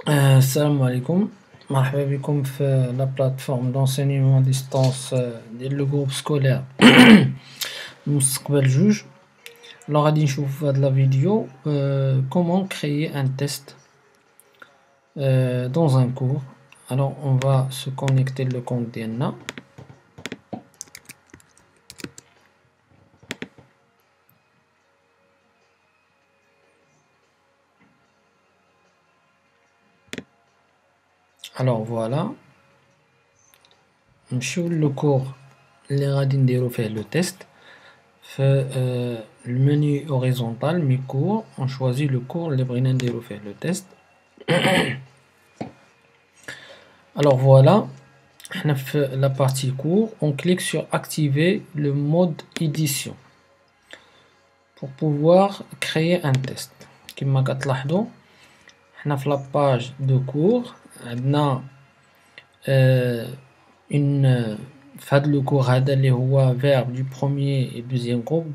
السلام عليكم. مرحبا بكم في لا بلاتفورم d'enseignement à distance ديال لو جروب سكولير المستقبل جوج. لو غادي نشوفو في هاد لا فيديو comment créer un test dans un cours. Alors on va se connecter le compte ديالنا. Alors voilà, نمشيو لو كور اللي غادي نديرو فيه لو تيست. Le menu horizontal mes cours, on choisit le cours اللي بغينا نديرو فيه le test. Alors voilà, on fait la partie cours, on clique sur activer le mode édition pour pouvoir créer un test. كما كتلاحظوا حنا في la page de cours عندنا une في هذا لو كور هذا اللي هو verbe du premier et deuxième groupe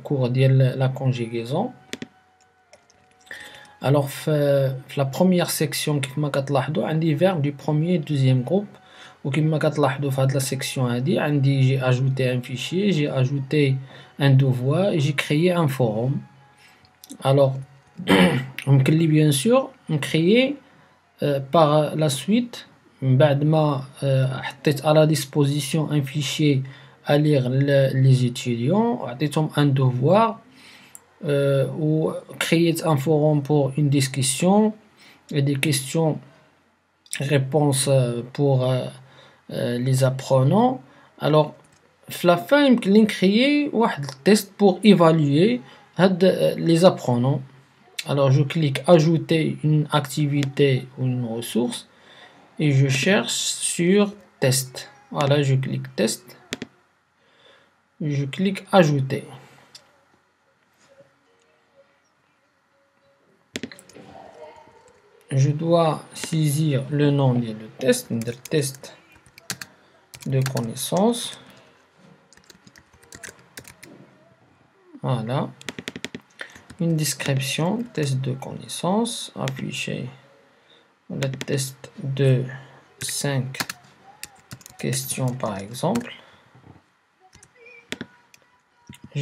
cours ديال la conjugaison. Alors في la première section كما كتلاحظوا عندي verbe du premier et deuxième groupe, وكما كتلاحظوا في هذه la section هذه عندي j'ai ajouté un fichier, j'ai ajouté un devoir et j'ai créé un forum. Alors ممكن لي bien sûr نكريي par la suite من بعد ما حطيت à la disposition un fichier à lire les étudiants وعطيتهم un devoir ou créer un forum pour une discussion et des questions réponses pour les apprenants. Alors في la fin يمكن créer واحد test pour évaluer les apprenants. Alors je clique ajouter une activité ou une ressource et je cherche sur test. Voilà, je clique test, je clique ajouter. Je dois saisir le nom de le test de connaissance. Voilà, une description, test de connaissance, afficher le test de 5 questions par exemple.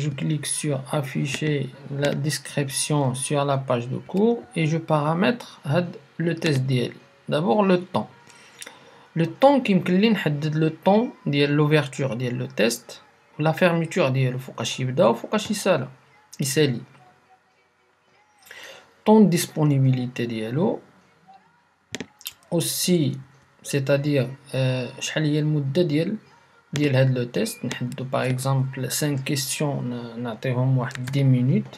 Je clique sur afficher la description sur la page de cours et je paramètre le test ديالي. D'abord le temps. Le temps كيمكن لي نحدد le temps ديال l'ouverture ديال le test و la fermeture ديالو فوقاش يبدا وفوقاش يسالي. Temps de disponibilité ديالو aussi, c'est-à-dire شحال هي المدة ديال هاد لو تيست. نحددو par exemple 5 questions نعطيهم واحد 10 minutes.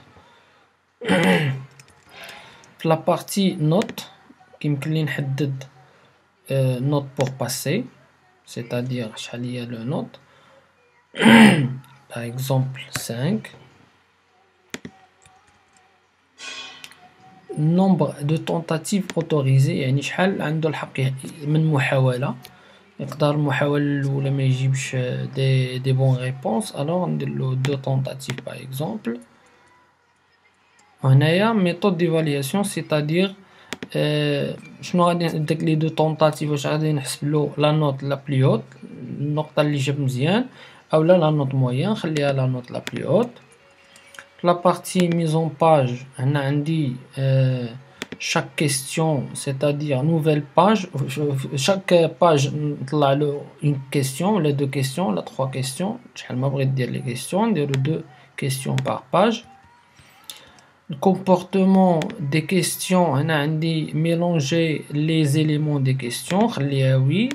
في la partie note كيمكن لي نحدد note pour passer, c'est-à-dire شحال هي le note par exemple 5. nombre de tentatives autorisées يعني شحال عنده الحق من محاولة. يقدر المحاولة الأولى ما يجيبش des bonnes réponses, alors نديرلو 2 tentatives par exemple. وهنايا méthode d'évaluation, c'est-à-dire شنو غادي داك لي 2 tentatives واش غادي نحسبلو la note la plus haute, النقطة اللي جاب مزيان، أولا la note moyenne نخليها la note la plus haute. La partie mise en page, on a dit chaque question, c'est-à-dire nouvelle page, chaque page une question, les 2 questions, les 3 questions. Je vais dire les questions, dire 2 questions par page. Le comportement des questions, on a dit mélanger les éléments des questions, oui.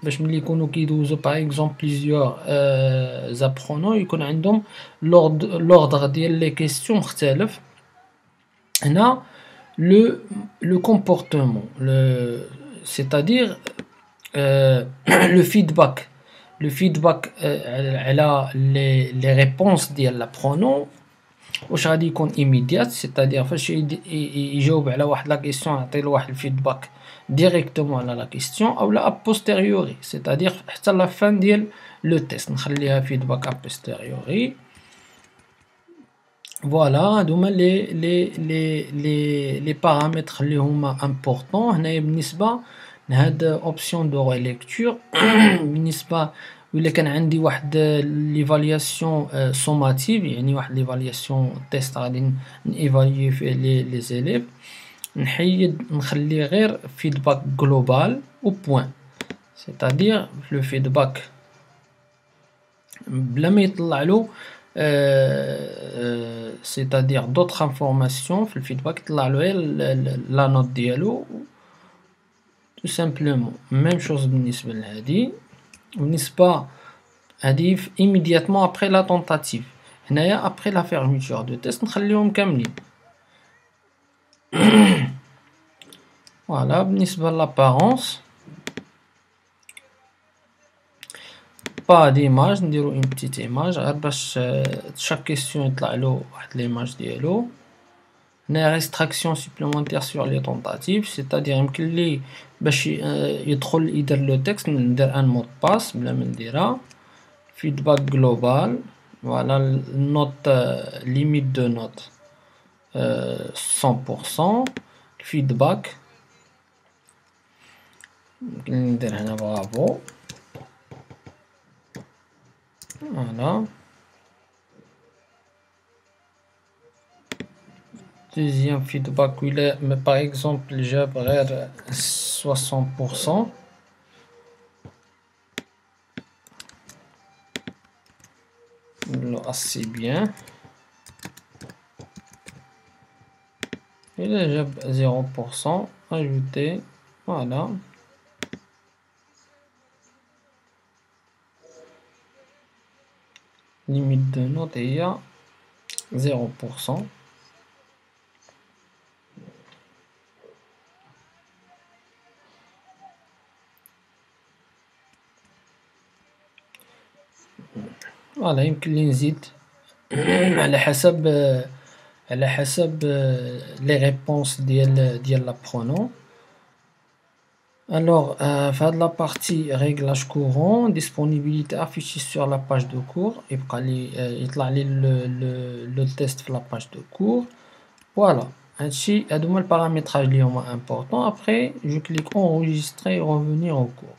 باش ملي يكونوا كيدوزو باغ اكزومبل بليزيور زابرونون يكون عندهم لوردر ديال لي كيسيون مختلف. هنا لو كومبورتمون c'est-à-dire لو فيدباك على لي ريبونس ديال لابرونون واش غادي يكون immédiat, c'est-à-dire فاش يجاوب على واحد لا كيسيون نعطي له واحد الفيدباك directement على لا كيسيون او لا a posteriori, c'est-à-dire حتى لا فان ديال لو تيست نخليها فيدباك a posteriori. Voilà, هادوما les paramètres اللي هما importants. هنايا بالنسبة لهاد option de relecture بالنسبة وإلا كان عندي واحد l'évaluation sommative، يعني واحد l'évaluation test غادي نيفاليي فيه les élèves، نخلي غير feedback global و point، c'est-à-dire le feedback بلا ما يطلعلو c'est-à-dire d'autres informations في الفيدباك يطلعلو غير la note ديالو tout simplement. même chose بالنسبة لهادي، بالنسبة هادي immédiatement après la tentative، هنايا après la fermeture de test نخليهم كاملين. voilà بالنسبة l'apparence pas d'image، نديرو une petite image غير باش chaque question يطلعلو واحد l'image ديالو. هنا restriction supplémentaire sur les tentatives، c'est-à-dire يمكن لي باش يدخل يدير لو تكست ندير ان مود باس بلا ما نديرها. feedback global، voilà note limite de note 100%. feedback ندير هنا bravo. voilà deuxième feedback mais par exemple جاب غير 60%. assez bien. Et là j'ai 0%, ajouter, voilà. Limite de note il y a 0%. voilà يمكن لي نزيد على حسب les réponses ديال l'apprenant. alors في هاد la partie réglage courant disponibilité affichée sur la page de cours، يبقى لي يطلع لي le test في la page de cours. voilà هادشي هادو هما البارامتراج اللي هما important. après je clique enregistrer et revenir au cours.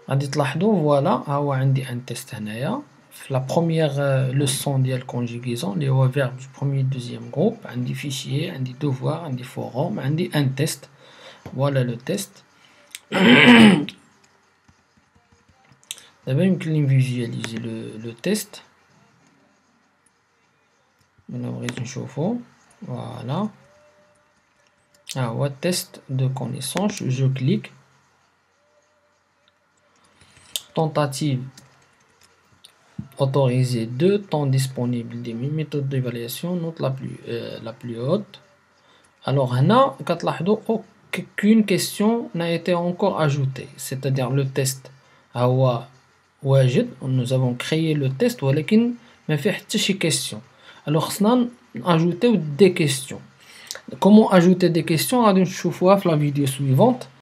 غادي تلاحظوا فوالا ها هو عندي ان تيست هنايا في لا بروميير لوسون ديال conjugaison اللي هو verbe du premier deuxième groupe. عندي fichier، عندي devoir، عندي forum، عندي un test. voilà le test. دابا يمكن لي نفيجواليزي لو تيست الا بغيت نشوفو. فوالا ها هو test de connaissance. je clique tentative autorisée 2, temps disponible des méthodes d'évaluation, note la plus haute. alors هنا كتلاحظوا aucune question n'a été encore ajoutée، c'est-à-dire le test ها هو واجد، nous avons créé le test ولكن ما فيه حتى شي question. alors خصنا ajouter des questions. comment ajouter des questions غادي نشوفوها في la vidéo suivante.